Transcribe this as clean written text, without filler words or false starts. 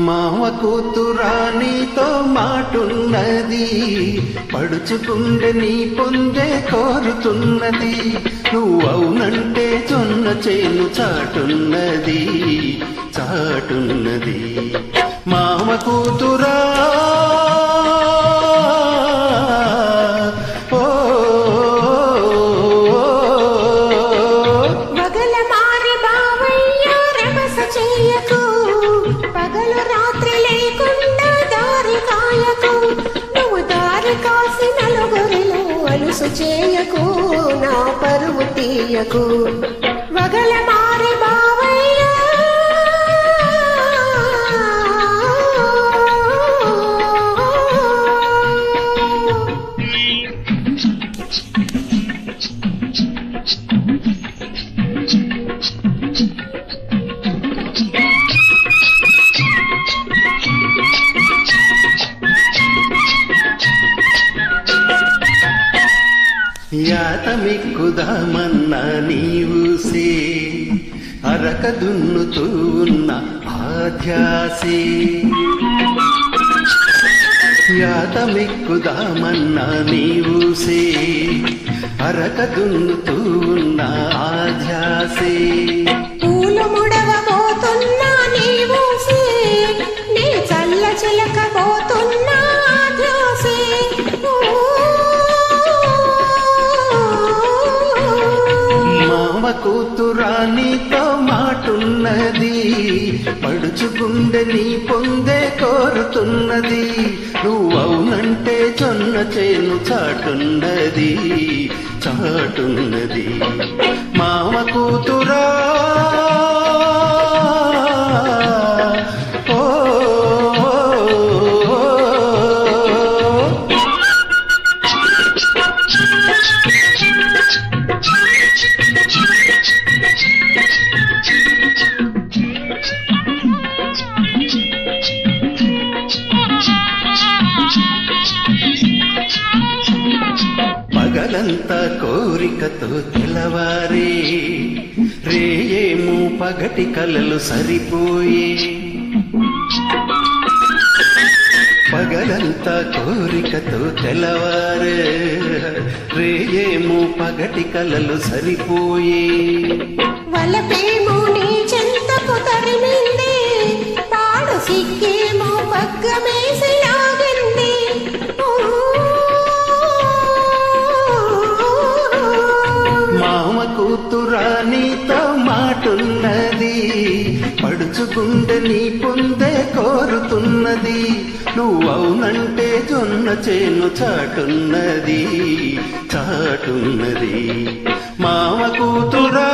మావ కూతురా నీతో మాటున్నది, పడుచుకుండే నీ పొందే కోరుతున్నది. నువ్వవునంటే జొన్న చేను చాటున్నది, చాటున్నది. మావ కూతురా చేయకు నా పరువు తీయకు వగల మారి బావయ్య. యాతమిక్కుదామన్నా నీవుసే, అరక దున్నుతూ ఉన్న ఆధ్యాసే. యాతమిక్కుదామన్నా నీవుసే, అరక దున్నుతూ ఉన్న ఆధ్యాసే. పూలు ముడవబోతున్నా నీవుసే, నీ చల్ల చిలకబోతున్నా ఆధ్యాసే. కూతురా నీతో మాటున్నది, పడుచుకుండే నీ పొందే కోరుతున్నది. నువ్వవునంటే జొన్న చేను చాటున్నది, చాటున్నది. మామ కూతురా పగలంతా కోరికతో తెలవారే, రేయేమో పగటి కలలు సరిపోయే. పగలంతా కోరికతో తెలవారే, రేయేమో పగటి కలలు సరిపోయే. వలపేమో నీ చెంతకు తరిమింది, పాడు సిక్కేమో పగ్గమేసి లాగింది. మామ కూతురా నీతో మాటున్నది, పడుచుకుండే నీ పొందే కోరుతున్నది. నువ్వవునంటే జొన్న చేను చాటున్నది, చాటున్నది. మామ కూతురా